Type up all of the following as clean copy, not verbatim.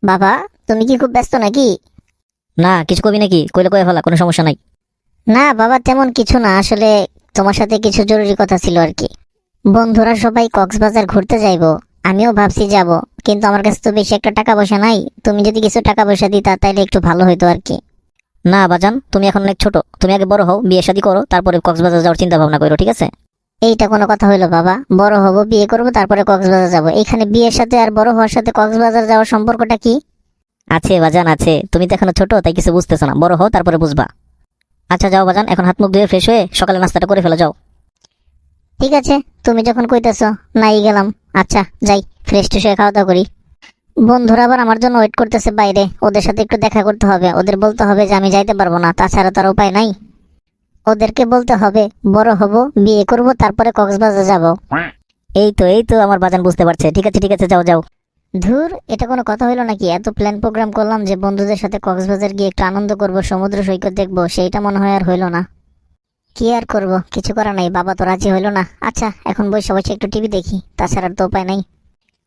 বাবা, তুমি কি খুব ব্যস্ত নাকি? না, কিছু কবি নাকি? কইলে কয়ে ফেলা, কোনো সমস্যা নাই। না বাবা, তেমন কিছু না, আসলে তোমার সাথে কিছু জরুরি কথা ছিল আর কি। বন্ধুরা সবাই কক্সবাজার ঘুরতে যাইবো, আমিও ভাবছি যাব, কিন্তু আমার কাছে তো বেশি একটা টাকা পয়সা নাই। তুমি যদি কিছু টাকা পয়সা দিতা তাইলে একটু ভালো হইতো আর কি। না বাজান, তুমি এখন অনেক ছোট, তুমি আগে বড় হও, বিয়ে শাদী করো, তারপরে কক্সবাজার যাওয়ার চিন্তা ভাবনা করো, ঠিক আছে? এইটা কোনো কথা হইলো বাবা? বড় হব, বিয়ে করব, তারপরে কক্সবাজার যাব, এখানে বিয়ের সাথে আর বড় হওয়ার সাথে কক্সবাজার যাওয়ার সম্পর্কটা কি? আছে বাজান আছে, তুমি তো এখনো ছোট, তাই কিছু বুঝতেছো না, বড় হও তারপরে বুঝবা। আচ্ছা যাও বাজান, এখন হাত মুখ ধুয়ে ফ্রেশ হয়ে সকালে নাস্তাটা করে ফেলো, যাও। ঠিক আছে, তুমি যখন কইতেছো, নাই গেলাম। আচ্ছা যাই, ফ্রেশ ট্রেশ হয়ে খাওয়া দাওয়া করি। বন্ধুরা আবার আমার জন্য ওয়েট করতেছে বাইরে, ওদের সাথে একটু দেখা করতে হবে, ওদের বলতে হবে যে আমি যাইতে পারবো না, তাছাড়া তার উপায় নাই। ওদেরকে বলতে হবে বড় হব, বিয়ে করব, তারপরে কক্সবাজার যাব। এই তো আমার বাজান বুঝতে পারছে, ঠিক আছে ঠিক আছে, যাও যাও। ধুর, এটা কোনো কথা হইলো নাকি? এত প্ল্যান প্রোগ্রাম করলাম যে বন্ধুদের সাথে কক্সবাজার গিয়ে একটু আনন্দ করব, সমুদ্র সৈকত দেখবো, সেইটা মনে হয় আর হইলো না। কি আর করব, কিছু করা নাই, বাবা তো রাজি হইলো না। আচ্ছা, এখন বসে বসে একটু টিভি দেখি, তাছাড়া আর তো উপায় নাই।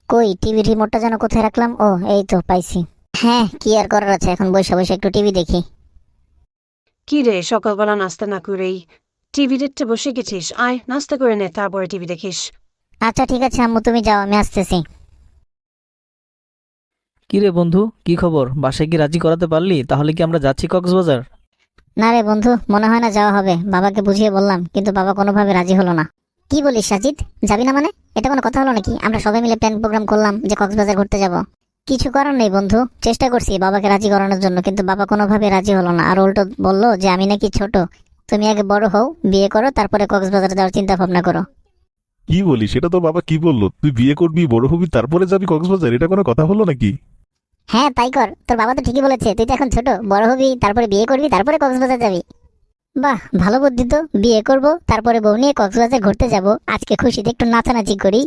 কই টিভি রিমোটটা যেন কোথায় রাখলাম? ও, এই তো পাইছি। হ্যাঁ, কি আর করার আছে, এখন বসে বসে একটু টিভি দেখি। কি রে, সকালবেলা নাস্তা না করেই টিভি দেখতে বসে গেছিস? আয় নাস্তা করে নে, তারপরে টিভি দেখিস। আচ্ছা ঠিক আছে আম্মু, তুমি যাও, আমি আসতেছি। কি রে বন্ধু, কি খবর? বাসায় কি রাজি করাতে পারলি? তাহলে কি আমরা যাচ্ছি কক্সবাজার? না রে বন্ধু, মনে হয় না যাওয়া হবে। বাবাকে বুঝিয়ে বললাম, কিন্তু বাবা কোনোভাবে রাজি হলো না। কি বলিস সাজিদ, যাবি না মানে? এটা কোনো কথা হলো নাকি? আমরা সবাই মিলে প্ল্যান প্রোগ্রাম করলাম যে কক্সবাজার ঘুরতে যাব। কিছু করার নেই বন্ধু, চেষ্টা করছি বাবাকে রাজি করানোর জন্য, কিন্তু বাবা কোনোভাবে রাজি হলো না, আর উল্টো বললো যে আমি নাকি ছোট, তুমি আগে বড় হও, বিয়ে করো, তারপরে কক্সবাজার যাওয়ার চিন্তা ভাবনা করো। কি বলিস? এটা তোর বাবা কি বললো? তুই বিয়ে করবি, বড় হবি, তারপরে যাবি কক্সবাজার? এটা কোনো কথা হলো নাকি? হ্যাঁ তাই কর, তোর বাবা তো ঠিকই বলেছে, তুই তো এখন ছোট, বড় হবি, তারপরে বিয়ে করবি, তারপরে কক্সবাজার যাবি। বাহ, ভালো বুদ্ধি তো। বিয়ে করব, তারপরে বউ নিয়ে কক্সবাজার ঘুরতে যাব, আজকে খুশিতে একটু নাচানাচি করি।